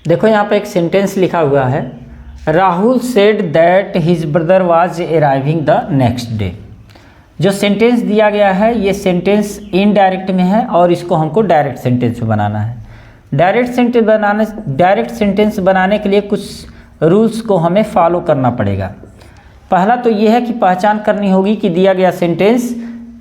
देखो यहाँ पे एक सेंटेंस लिखा हुआ है, Rahul said that his brother was arriving the next day. जो सेंटेंस दिया गया है ये सेंटेंस इनडायरेक्ट में है और इसको हमको डायरेक्ट सेंटेंस में बनाना है। डायरेक्ट सेंटेंस बनाने के लिए कुछ रूल्स को हमें फॉलो करना पड़ेगा। पहला तो ये है कि पहचान करनी होगी कि दिया गया सेंटेंस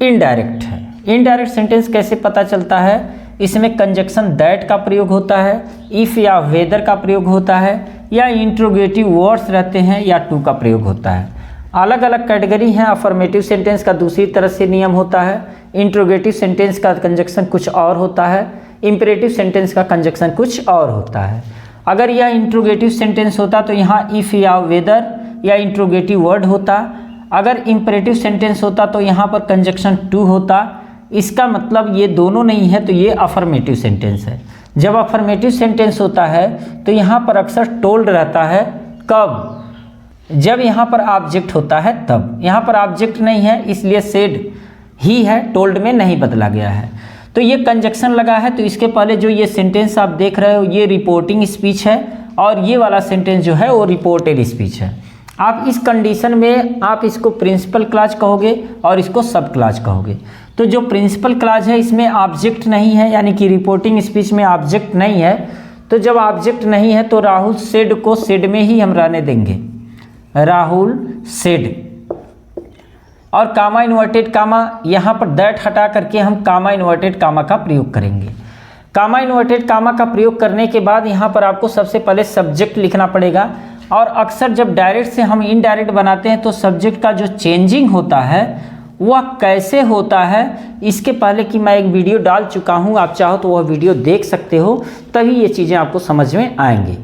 इनडायरेक्ट है। इनडायरेक्ट सेंटेंस कैसे पता चलता है? इसमें कंजक्शन दैट का प्रयोग होता है, इफ़ या वेदर का प्रयोग होता है, या इंट्रोगेटिव वर्ड्स रहते हैं, या टू का प्रयोग होता है। अलग अलग कैटेगरी हैं। अफर्मेटिव सेंटेंस का दूसरी तरह से नियम होता है, इंट्रोगेटिव सेंटेंस का कंजक्शन कुछ और होता है, इंपेरेटिव सेंटेंस का कंजक्शन कुछ और होता है। अगर यह इंट्रोगेटिव सेंटेंस होता तो यहाँ इफ़ या वेदर या इंट्रोगेटिव वर्ड होता। अगर इंपेरेटिव सेंटेंस होता तो यहाँ पर कंजक्शन टू होता। इसका मतलब ये दोनों नहीं है तो ये अफर्मेटिव सेंटेंस है। जब अफर्मेटिव सेंटेंस होता है तो यहाँ पर अक्सर टोल्ड रहता है। कब? जब यहाँ पर ऑब्जेक्ट होता है तब। यहाँ पर ऑब्जेक्ट नहीं है इसलिए सेड ही है, टोल्ड में नहीं बदला गया है। तो ये कंजक्शन लगा है तो इसके पहले जो ये सेंटेंस आप देख रहे हो ये रिपोर्टिंग स्पीच है और ये वाला सेंटेंस जो है वो रिपोर्टेड स्पीच है। आप इस कंडीशन में आप इसको प्रिंसिपल क्लॉज कहोगे और इसको सब क्लॉज कहोगे। तो जो प्रिंसिपल क्लॉज है इसमें ऑब्जेक्ट नहीं है, यानी कि रिपोर्टिंग स्पीच में ऑब्जेक्ट नहीं है। तो जब ऑब्जेक्ट नहीं है तो राहुल सेड को सेड में ही हम रहने देंगे, राहुल सेड। और कामा इन्वर्टेड कामा, यहाँ पर दैट हटा करके हम कामा इन्वर्टेड कामा का प्रयोग करेंगे। कामा इन्वर्टेड कामा का प्रयोग करने के बाद यहाँ पर आपको सबसे पहले सब्जेक्ट लिखना पड़ेगा। और अक्सर जब डायरेक्ट से हम इनडायरेक्ट बनाते हैं तो सब्जेक्ट का जो चेंजिंग होता है वह कैसे होता है, इसके पहले कि मैं एक वीडियो डाल चुका हूँ, आप चाहो तो वह वीडियो देख सकते हो, तभी ये चीज़ें आपको समझ में आएंगी।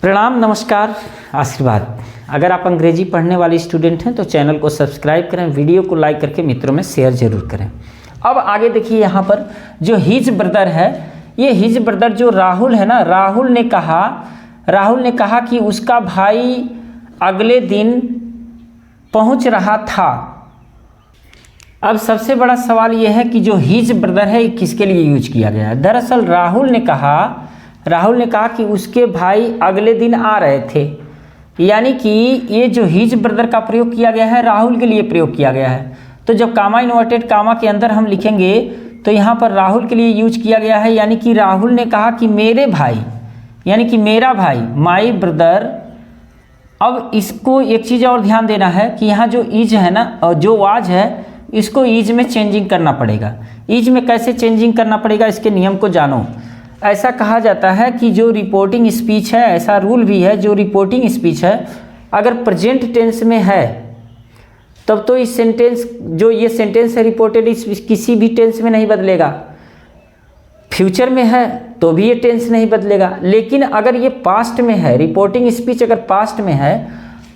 प्रणाम, नमस्कार, आशीर्वाद। अगर आप अंग्रेजी पढ़ने वाले स्टूडेंट हैं तो चैनल को सब्सक्राइब करें, वीडियो को लाइक करके मित्रों में शेयर जरूर करें। अब आगे देखिए, यहाँ पर जो हिज ब्रदर है, ये हिज ब्रदर जो राहुल है ना, राहुल ने कहा कि उसका भाई अगले दिन पहुंच रहा था। अब सबसे बड़ा सवाल यह है कि जो हिज ब्रदर है किसके लिए यूज किया गया है? दरअसल राहुल ने कहा कि उसके भाई अगले दिन आ रहे थे, यानी कि ये जो हिज ब्रदर का प्रयोग किया गया है राहुल के लिए प्रयोग किया गया है। तो जब कामा इन्वर्टेड कामा के अंदर हम लिखेंगे तो यहाँ पर राहुल के लिए यूज किया गया है, यानी कि राहुल ने कहा कि मेरे भाई, यानी कि मेरा भाई, माई ब्रदर। अब इसको एक चीज़ और ध्यान देना है कि यहाँ जो इज है ना और जो वाज है इसको इज में चेंजिंग करना पड़ेगा। इज में कैसे चेंजिंग करना पड़ेगा इसके नियम को जानो। ऐसा कहा जाता है कि जो रिपोर्टिंग स्पीच है, ऐसा रूल भी है, जो रिपोर्टिंग स्पीच है अगर प्रेजेंट टेंस में है तब तो इस सेंटेंस, जो ये सेंटेंस है रिपोर्टेड स्पीच, किसी भी टेंस में नहीं बदलेगा। फ्यूचर में है तो भी ये टेंस नहीं बदलेगा। लेकिन अगर ये पास्ट में है, रिपोर्टिंग स्पीच अगर पास्ट में है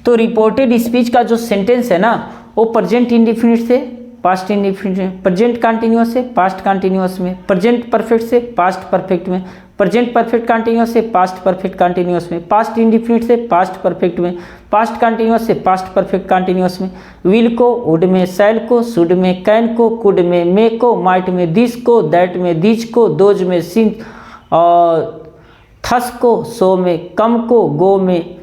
तो रिपोर्टेड स्पीच का जो सेंटेंस है ना वो प्रेजेंट इंडेफिनिट से पास्ट इंडेफिनिट में, प्रेजेंट कंटिन्यूअस से पास्ट कंटिन्यूअस में, प्रेजेंट परफेक्ट से पास्ट परफेक्ट में, प्रेजेंट परफेक्ट कंटिन्यूअस से पास्ट परफेक्ट कंटिन्यूअस में, पास्ट इंडेफिनिट से पास्ट परफेक्ट में, पास्ट कंटिन्यूअस से पास्ट परफेक्ट कंटिन्यूअस में, विल को वुड में, शैल को शुड में, कैन को कुड में, मे को माइट में, दिस को दैट में, दीज को दोज में, सिंह और थस को सो में, कम को गो में,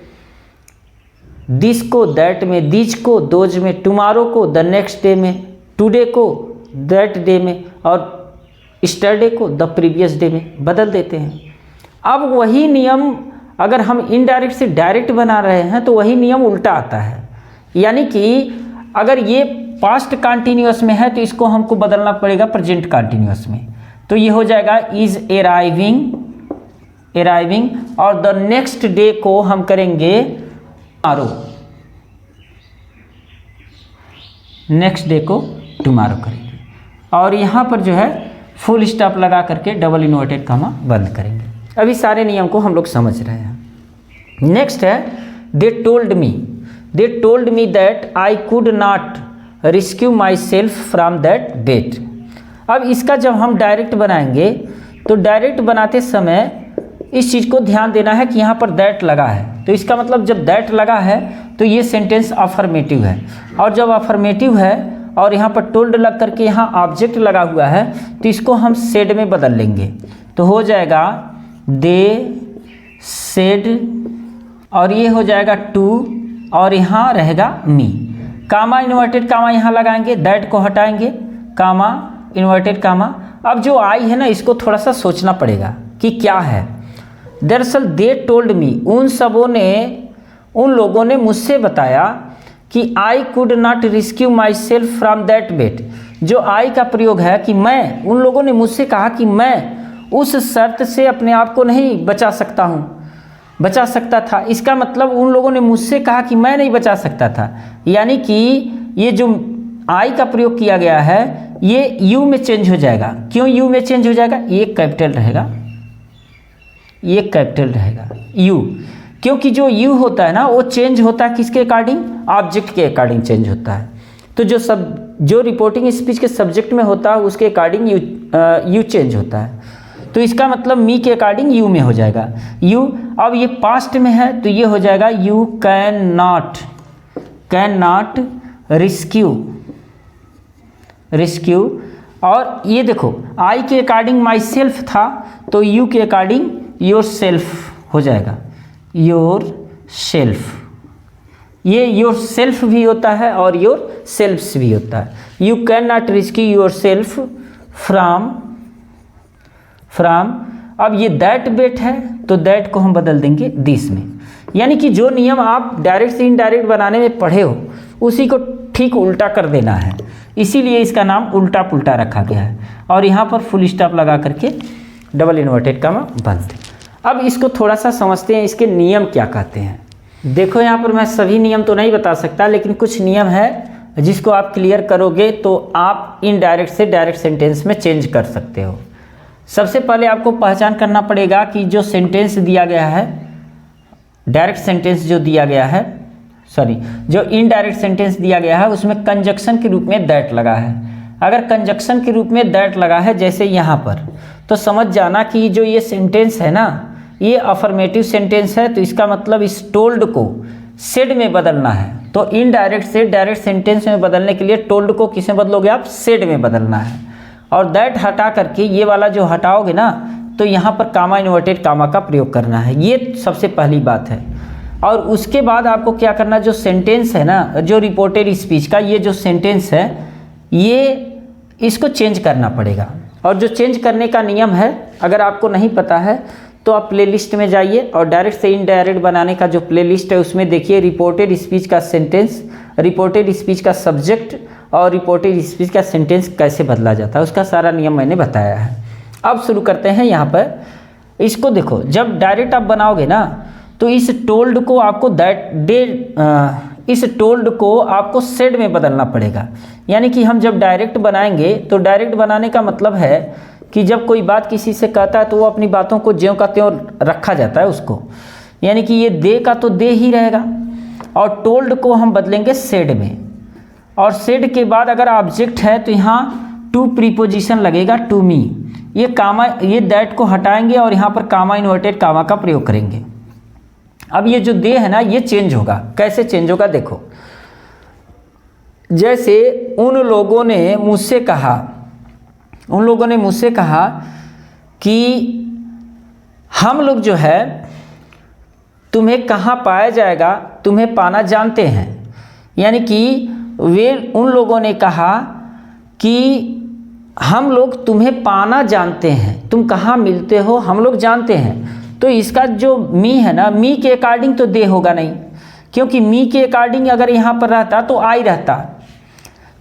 दिस को दैट में, दीज को दोज में, टुमारो को द नेक्स्ट डे में, टुडे को दैट डे में और स्टरडे को द प्रीवियस डे में बदल देते हैं। अब वही नियम अगर हम इनडायरेक्ट से डायरेक्ट बना रहे हैं तो वही नियम उल्टा आता है। यानी कि अगर ये पास्ट कंटिन्यूअस में है तो इसको हमको बदलना पड़ेगा प्रेजेंट कंटिन्यूअस में। तो ये हो जाएगा इज अराइविंग और द नेक्स्ट डे को हम करेंगे टुमारो, नेक्स्ट डे को टुमारो करेंगे। और यहाँ पर जो है फुल स्टॉप लगा करके डबल इन्वर्टेड कामा बंद करेंगे। अभी सारे नियम को हम लोग समझ रहे हैं। नेक्स्ट है they told me that I could not rescue myself from that bet. अब इसका जब हम डायरेक्ट बनाएंगे तो डायरेक्ट बनाते समय इस चीज़ को ध्यान देना है कि यहाँ पर दैट लगा है, तो इसका मतलब जब दैट लगा है तो ये सेंटेंस अफर्मेटिव है। और जब अफर्मेटिव है और यहाँ पर टोल्ड लग करके यहाँ ऑब्जेक्ट लगा हुआ है तो इसको हम सेड में बदल लेंगे। तो हो जाएगा दे सेड, और ये हो जाएगा टू, और यहाँ रहेगा मी। कामा इन्वर्टेड कामा यहाँ लगाएंगे, दैट को हटाएंगे, कामा इन्वर्टेड कामा। अब जो आई है ना, इसको थोड़ा सा सोचना पड़ेगा कि क्या है। दरअसल दे टोल्ड मी, उन लोगों ने मुझसे बताया कि I could not rescue myself from that bet. जो आई का प्रयोग है कि मैं, उन लोगों ने मुझसे कहा कि मैं उस शर्त से अपने आप को नहीं बचा सकता था। इसका मतलब उन लोगों ने मुझसे कहा कि मैं नहीं बचा सकता था, यानी कि ये जो आई का प्रयोग किया गया है ये यू में चेंज हो जाएगा। क्यों यू में चेंज हो जाएगा? ये कैपिटल रहेगा यू, क्योंकि जो यू होता है ना वो चेंज होता है किसके अकॉर्डिंग? ऑब्जेक्ट के अकॉर्डिंग चेंज होता है। तो जो रिपोर्टिंग स्पीच के सब्जेक्ट में होता है उसके अकॉर्डिंग यू चेंज होता है। तो इसका मतलब मी के अकॉर्डिंग यू में हो जाएगा यू। अब ये पास्ट में है तो ये हो जाएगा यू कैन नॉट रिस्क्यू। और ये देखो आई के अकॉर्डिंग माई सेल्फ था तो यू के अकॉर्डिंग योर सेल्फ हो जाएगा, योर सेल्फ। ये योर सेल्फ भी होता है और योर सेल्फ्स भी होता है। You can not rescue your self from. अब ये दैट बेट है तो दैट को हम बदल देंगे दिस में, यानी कि जो नियम आप डायरेक्ट से इनडायरेक्ट बनाने में पढ़े हो उसी को ठीक उल्टा कर देना है, इसीलिए इसका नाम उल्टा पुल्टा रखा गया है। और यहाँ पर फुल स्टॉप लगा करके डबल इन्वर्टेड कामा बंद। अब इसको थोड़ा सा समझते हैं, इसके नियम क्या कहते हैं। देखो यहाँ पर मैं सभी नियम तो नहीं बता सकता, लेकिन कुछ नियम है जिसको आप क्लियर करोगे तो आप इनडायरेक्ट से डायरेक्ट सेंटेंस में चेंज कर सकते हो। सबसे पहले आपको पहचान करना पड़ेगा कि जो सेंटेंस दिया गया है, डायरेक्ट सेंटेंस जो दिया गया है, जो इनडायरेक्ट सेंटेंस दिया गया है उसमें कंजक्शन के रूप में दैट लगा है। अगर कंजक्शन के रूप में दैट लगा है जैसे यहाँ पर, तो समझ जाना कि जो ये सेंटेंस है ना ये अफर्मेटिव सेंटेंस है, तो इसका मतलब इस टोल्ड को सेड में बदलना है। तो इनडायरेक्ट से डायरेक्ट सेंटेंस में बदलने के लिए टोल्ड को किस में बदलोगे आप? सेड में बदलना है। और दैट हटा करके ये वाला जो हटाओगे ना तो यहाँ पर कामा इन्वर्टेड कामा का प्रयोग करना है, ये सबसे पहली बात है। और उसके बाद आपको क्या करना, जो सेंटेंस है ना, जो रिपोर्टेड स्पीच का ये जो सेंटेंस है ये इसको चेंज करना पड़ेगा। और जो चेंज करने का नियम है अगर आपको नहीं पता है तो आप प्लेलिस्ट में जाइए और डायरेक्ट से इनडायरेक्ट बनाने का जो प्लेलिस्ट है उसमें देखिए रिपोर्टेड स्पीच का सेंटेंस, रिपोर्टेड स्पीच का सब्जेक्ट और रिपोर्टेड स्पीच का सेंटेंस कैसे बदला जाता है उसका सारा नियम मैंने बताया है। अब शुरू करते हैं। यहाँ पर इसको देखो, जब डायरेक्ट आप बनाओगे ना तो इस टोल्ड को आपको इस टोल्ड को आपको सेड में बदलना पड़ेगा। यानी कि हम जब डायरेक्ट बनाएंगे तो डायरेक्ट बनाने का मतलब है कि जब कोई बात किसी से कहता है तो वो अपनी बातों को ज्यों का त्यों रखा जाता है उसको, यानी कि ये दे का तो दे ही रहेगा। और टोल्ड को हम बदलेंगे सेड में, और सेड के बाद अगर ऑब्जेक्ट है तो यहाँ टू प्रीपोजिशन लगेगा, टू मी। ये दैट को हटाएंगे और यहाँ पर कामा इन्वर्टेड कामा का प्रयोग करेंगे। अब ये जो दे है ना ये चेंज होगा। कैसे चेंज होगा देखो, जैसे उन लोगों ने मुझसे कहा कि हम लोग जो है तुम्हें कहाँ पाया जाएगा, तुम्हें पाना जानते हैं। यानी कि उन लोगों ने कहा कि हम लोग तुम्हें पाना जानते हैं, तुम कहाँ मिलते हो हम लोग जानते हैं। तो इसका जो मी है ना, मी के अकॉर्डिंग तो दे होगा नहीं, क्योंकि मी के अकॉर्डिंग अगर यहाँ पर रहता तो आई रहता।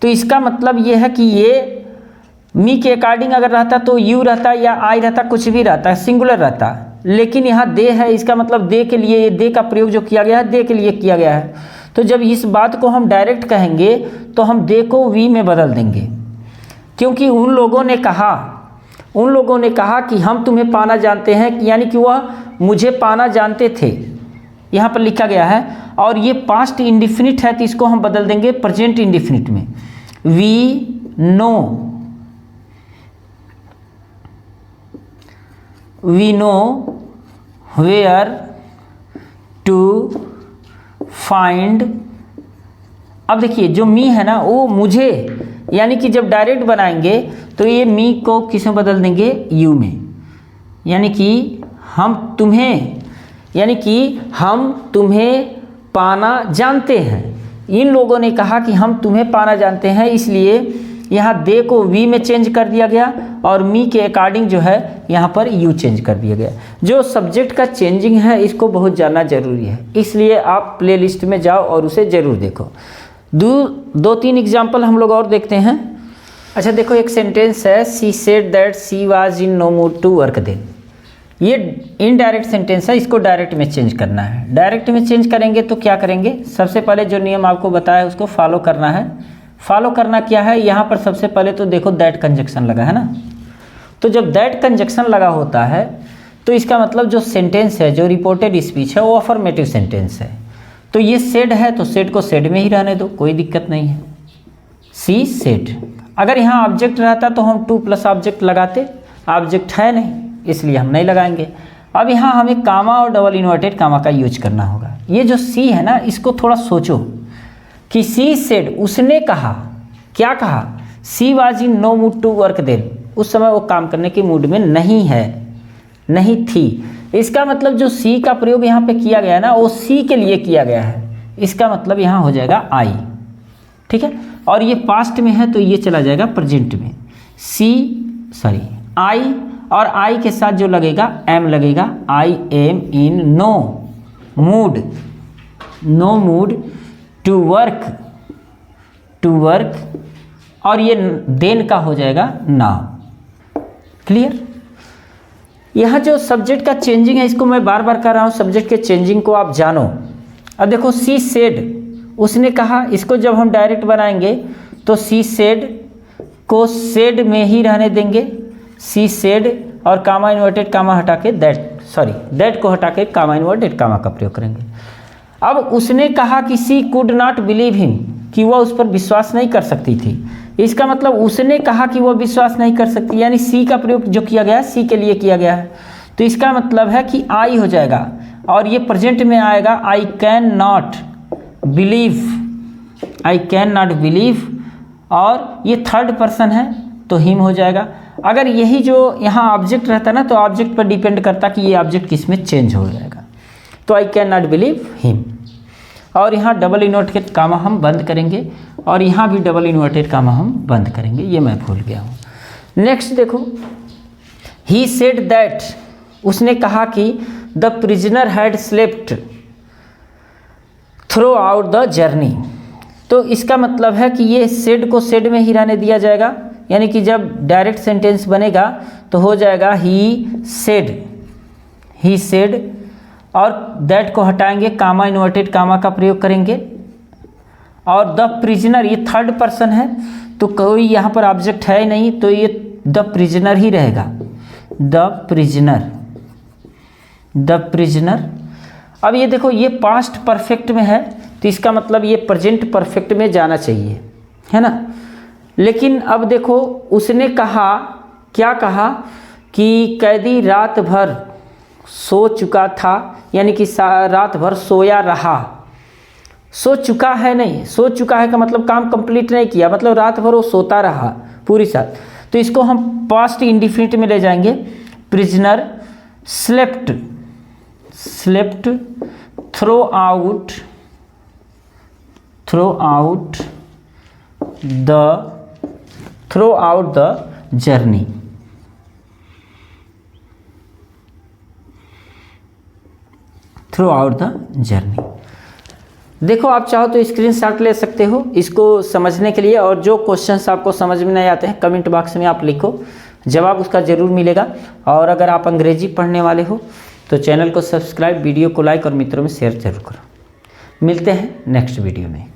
तो इसका मतलब ये है कि ये मी के अकॉर्डिंग अगर रहता तो यू रहता या आई रहता, कुछ भी रहता, सिंगुलर रहता। लेकिन यहाँ दे है, इसका मतलब दे के लिए, ये दे का प्रयोग जो किया गया है दे के लिए किया गया है। तो जब इस बात को हम डायरेक्ट कहेंगे तो हम दे को वी में बदल देंगे, क्योंकि उन लोगों ने कहा कि हम तुम्हें पाना जानते हैं, यानी कि वह मुझे पाना जानते थे, यहाँ पर लिखा गया है। और ये पास्ट इंडिफिनिट है तो इसको हम बदल देंगे प्रेजेंट इंडिफिनिट में। We know where to find. अब देखिए जो मी है ना वो मुझे, यानी कि जब डायरेक्ट बनाएंगे तो ये मी को किस में बदल देंगे? यू में। यानी कि हम तुम्हें यानी कि हम तुम्हें पाना जानते हैं। इन लोगों ने कहा कि हम तुम्हें पाना जानते हैं, इसलिए यहाँ दे को वी में चेंज कर दिया गया और मी के अकॉर्डिंग जो है यहाँ पर यू चेंज कर दिया गया। जो सब्जेक्ट का चेंजिंग है इसको बहुत जानना जरूरी है, इसलिए आप प्लेलिस्ट में जाओ और उसे ज़रूर देखो। दो तीन एग्जाम्पल हम लोग और देखते हैं। अच्छा देखो, एक सेंटेंस है, she said that she was in no mood to work then. ये इनडायरेक्ट सेंटेंस है, इसको डायरेक्ट में चेंज करना है। डायरेक्ट में चेंज करेंगे तो क्या करेंगे, सबसे पहले जो नियम आपको बताया उसको फॉलो करना है। फॉलो करना क्या है, यहाँ पर सबसे पहले तो देखो दैट कंजक्शन लगा है ना, तो जब दैट कंजक्शन लगा होता है तो इसका मतलब जो सेंटेंस है, जो रिपोर्टेड स्पीच है वो अफर्मेटिव सेंटेंस है। तो ये सेड है तो सेड को सेड में ही रहने दो, कोई दिक्कत नहीं है। सी सेड, अगर यहाँ ऑब्जेक्ट रहता तो हम टू प्लस ऑब्जेक्ट लगाते, ऑब्जेक्ट है नहीं इसलिए हम नहीं लगाएंगे। अब यहाँ हमें कामा और डबल इन्वर्टेड कामा का यूज करना होगा। ये जो सी है ना, इसको थोड़ा सोचो कि सी सेड, उसने कहा, क्या कहा, she was in no mood to work then, उस समय वो काम करने के मूड में नहीं है, नहीं थी। इसका मतलब जो सी का प्रयोग यहाँ पे किया गया है ना, वो सी के लिए किया गया है, इसका मतलब यहाँ हो जाएगा आई, ठीक है। और ये पास्ट में है तो ये चला जाएगा प्रेजेंट में, आई, और आई के साथ जो लगेगा एम लगेगा, I am in no mood to work, और ये देन का हो जाएगा नाउ। क्लियर। यहाँ जो सब्जेक्ट का चेंजिंग है, इसको मैं बार बार कर रहा हूँ, सब्जेक्ट के चेंजिंग को आप जानो। अब देखो सी सेड, उसने कहा, इसको जब हम डायरेक्ट बनाएंगे तो सी सेड को सेड में ही रहने देंगे, सी सेड, और कामा इन्वर्टेड कामा हटा के दैट को हटा के कामा इन्वर्टेड कामा का प्रयोग करेंगे। अब उसने कहा कि सी कुड नॉट बिलीव हिम, कि वह उस पर विश्वास नहीं कर सकती थी। इसका मतलब उसने कहा कि वह विश्वास नहीं कर सकती, यानी सी का प्रयोग जो किया गया है सी के लिए किया गया है, तो इसका मतलब है कि आई हो जाएगा, और ये प्रेजेंट में आएगा, आई कैन नॉट बिलीव, और ये थर्ड पर्सन है तो हिम हो जाएगा। अगर यही जो यहाँ ऑब्जेक्ट रहता ना, तो ऑब्जेक्ट पर डिपेंड करता कि ये ऑब्जेक्ट किस में चेंज हो जाएगा, तो I can not believe him. और यहाँ डबल इन्वर्टेड कामा हम बंद करेंगे, और यहाँ भी डबल इन्वर्टेड कामा हम बंद करेंगे, ये मैं भूल गया हूँ। नेक्स्ट देखो, ही सेड दैट, उसने कहा कि the prisoner had slept through out the journey, तो इसका मतलब है कि ये सेड को सेड में ही रहने दिया जाएगा, यानी कि जब डायरेक्ट सेंटेंस बनेगा तो हो जाएगा ही सेड, और दैट को हटाएंगे, कामा इन्वर्टेड कामा का प्रयोग करेंगे, और द प्रिजनर, ये थर्ड पर्सन है तो कोई यहाँ पर ऑब्जेक्ट है नहीं, तो ये द प्रिजनर ही रहेगा, द प्रिजनर। अब ये देखो, ये पास्ट परफेक्ट में है तो इसका मतलब ये प्रेजेंट परफेक्ट में जाना चाहिए, है ना। लेकिन अब देखो, उसने कहा, क्या कहा कि कैदी रात भर सो चुका था, यानी कि रात भर सोया रहा। सो चुका है नहीं, सो चुका है का मतलब काम कंप्लीट नहीं किया, मतलब रात भर वो सोता रहा पूरी साथ, तो इसको हम पास्ट इंडिफिनिट में ले जाएंगे। Prisoner slept through out the journey. देखो, आप चाहो तो स्क्रीनशॉट ले सकते हो इसको समझने के लिए, और जो क्वेश्चंस आपको समझ में नहीं आते हैं कमेंट बॉक्स में आप लिखो, जवाब उसका ज़रूर मिलेगा। और अगर आप अंग्रेजी पढ़ने वाले हो तो चैनल को सब्सक्राइब, वीडियो को लाइक और मित्रों में शेयर जरूर करो। मिलते हैं नेक्स्ट वीडियो में।